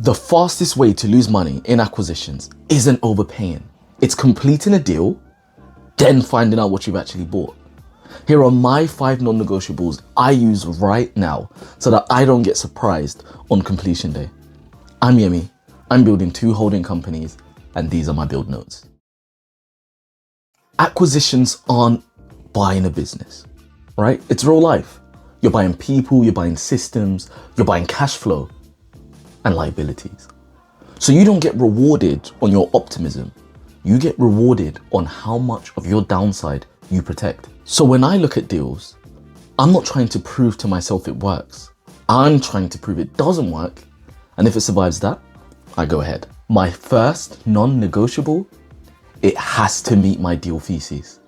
The fastest way to lose money in acquisitions isn't overpaying. It's completing a deal, then finding out what you've actually bought. Here are my 5 non-negotiables I use right now so that I don't get surprised on completion day. I'm Yemi. I'm building 2 holding companies, and these are my build notes. Acquisitions aren't buying a business, right? It's real life. You're buying people, you're buying systems, you're buying cash flow and liabilities. So you don't get rewarded on your optimism. You get rewarded on how much of your downside you protect. So when I look at deals, I'm not trying to prove to myself it works. I'm trying to prove it doesn't work. And if it survives that, I go ahead. My first non-negotiable, it has to meet my deal thesis.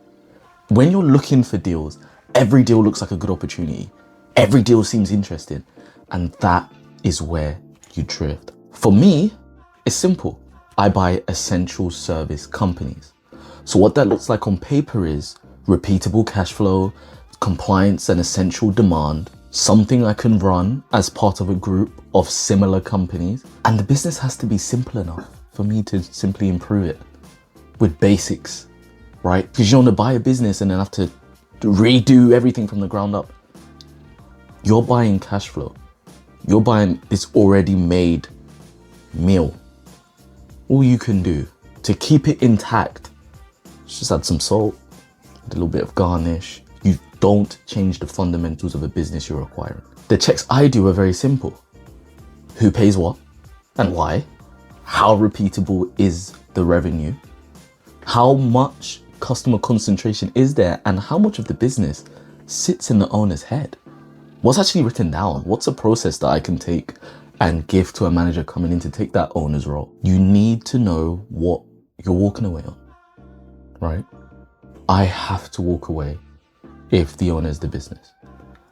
When you're looking for deals, every deal looks like a good opportunity. Every deal seems interesting. And that is where you drift. For me, it's simple. I buy essential service companies. So what that looks like on paper is repeatable cash flow, compliance and essential demand, something I can run as part of a group of similar companies. And the business has to be simple enough for me to simply improve it with basics, right? Because you don't want to buy a business and then have to redo everything from the ground up. You're buying cash flow. You're buying this already made meal. All you can do to keep it intact is just add some salt, a little bit of garnish. You don't change the fundamentals of a business you're acquiring. The checks I do are very simple. Who pays what and why? How repeatable is the revenue? How much customer concentration is there, and how much of the business sits in the owner's head? What's actually written down? What's a process that I can take and give to a manager coming in to take that owner's role? You need to know what you're walking away on, right? I have to walk away if the owner is the business.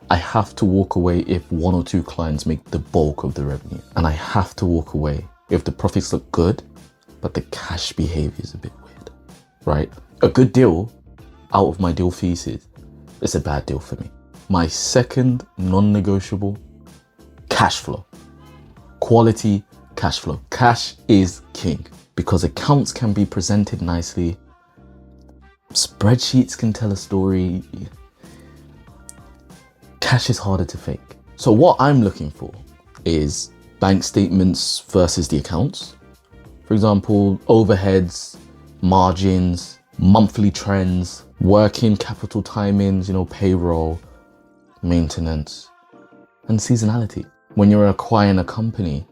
I have to walk away if 1 or 2 clients make the bulk of the revenue. And I have to walk away if the profits look good, but the cash behavior is a bit weird, right? A good deal out of my deal thesis is a bad deal for me. My second non-negotiable, cash flow. Quality cash flow. Cash is king because accounts can be presented nicely. Spreadsheets can tell a story. Cash is harder to fake. So what I'm looking for is bank statements versus the accounts. For example, overheads, margins, monthly trends, working capital timings, payroll, maintenance, and seasonality. When you're acquiring a company,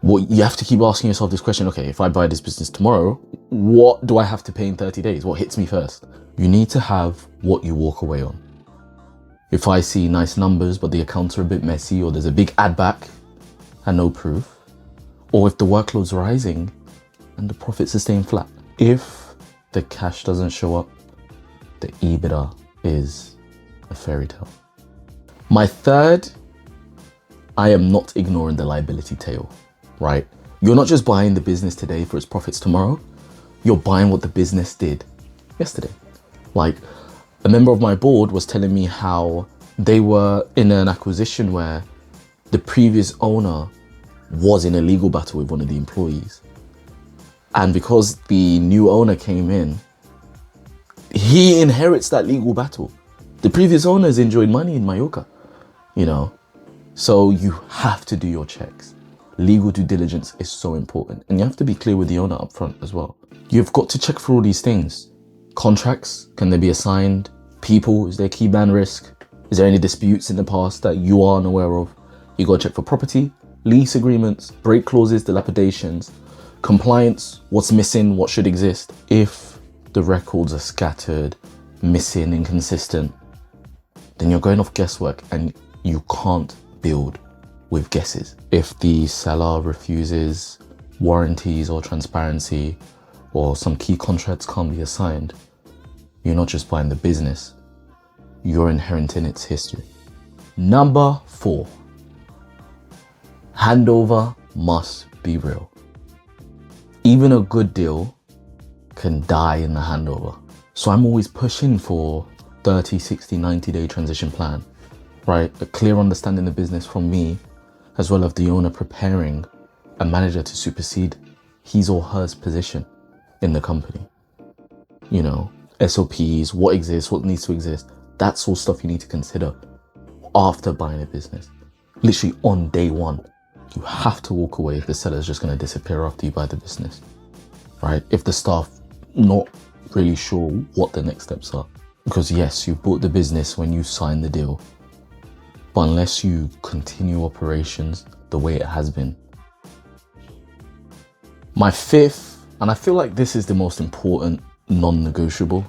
you have to keep asking yourself this question, okay, if I buy this business tomorrow, what do I have to pay in 30 days? What hits me first? You need to have what you walk away on. If I see nice numbers, but the accounts are a bit messy, or there's a big add back and no proof, or if the workload's rising and the profits are staying flat, if the cash doesn't show up, the EBITDA is a fairy tale. My third, I am not ignoring the liability tail, right? You're not just buying the business today for its profits tomorrow. You're buying what the business did yesterday. Like, a member of my board was telling me how they were in an acquisition where the previous owner was in a legal battle with one of the employees. And because the new owner came in, he inherits that legal battle. The previous owners enjoyed money in Mallorca, So you have to do your checks. Legal due diligence is so important. And you have to be clear with the owner up front as well. You've got to check for all these things. Contracts, can they be assigned? People, is there key man risk? Is there any disputes in the past that you are unaware of? You got to check for property, lease agreements, break clauses, dilapidations, compliance, what's missing, what should exist. If the records are scattered, missing, inconsistent, then you're going off guesswork and you can't build with guesses. If the seller refuses warranties or transparency, or some key contracts can't be assigned, you're not just buying the business, you're inheriting its history. Number 4, handover must be real. Even a good deal can die in the handover. So I'm always pushing for 30, 60, 90-day transition plan, right? A clear understanding of the business from me as well as the owner preparing a manager to supersede his or her position in the company. You know, SOPs, what exists, what needs to exist. That's all stuff you need to consider after buying a business. Literally on day one, you have to walk away if the seller is just going to disappear after you buy the business, right? If the staff not really sure what the next steps are. Because yes, you bought the business when you signed the deal, but unless you continue operations the way it has been. My fifth, and I feel like this is the most important non-negotiable: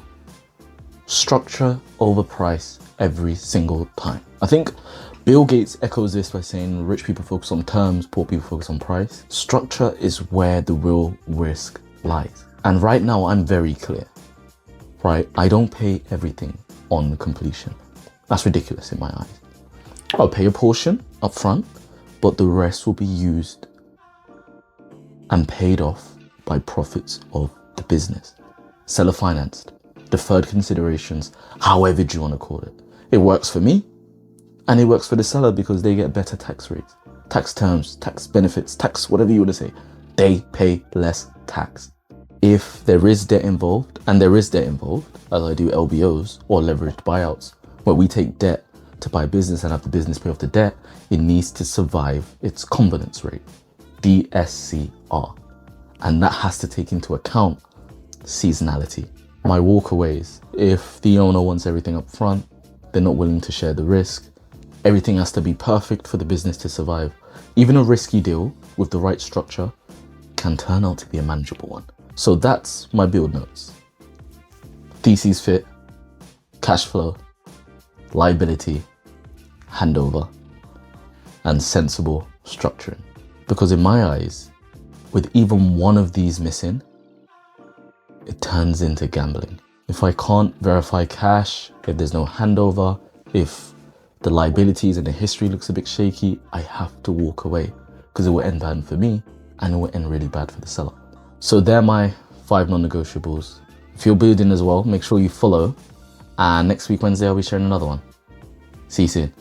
structure over price every single time. I think Bill Gates echoes this by saying rich people focus on terms, poor people focus on price. Structure is where the real risk lies. And right now I'm very clear, right? I don't pay everything on completion. That's ridiculous in my eyes. I'll pay a portion up front, but the rest will be used and paid off by profits of the business. Seller financed, deferred considerations, however you want to call it. It works for me and it works for the seller because they get better tax rates, tax terms, tax benefits, tax, whatever you want to say. They pay less tax. If there is debt involved, and there is debt involved, as I do LBOs or leveraged buyouts, where we take debt to buy business and have the business pay off the debt, it needs to survive its covenants rate, DSCR. And that has to take into account seasonality. My walkaways, if the owner wants everything up front, they're not willing to share the risk, everything has to be perfect for the business to survive. Even a risky deal with the right structure can turn out to be a manageable one. So that's my build notes. Thesis fit, cash flow, liability, handover, and sensible structuring. Because in my eyes, with even one of these missing, it turns into gambling. If I can't verify cash, if there's no handover, if the liabilities and the history looks a bit shaky, I have to walk away because it will end bad for me and it will end really bad for the seller. So they're my 5 non-negotiables. If you're building as well, make sure you follow. And next week, Wednesday, I'll be sharing another one. See you soon.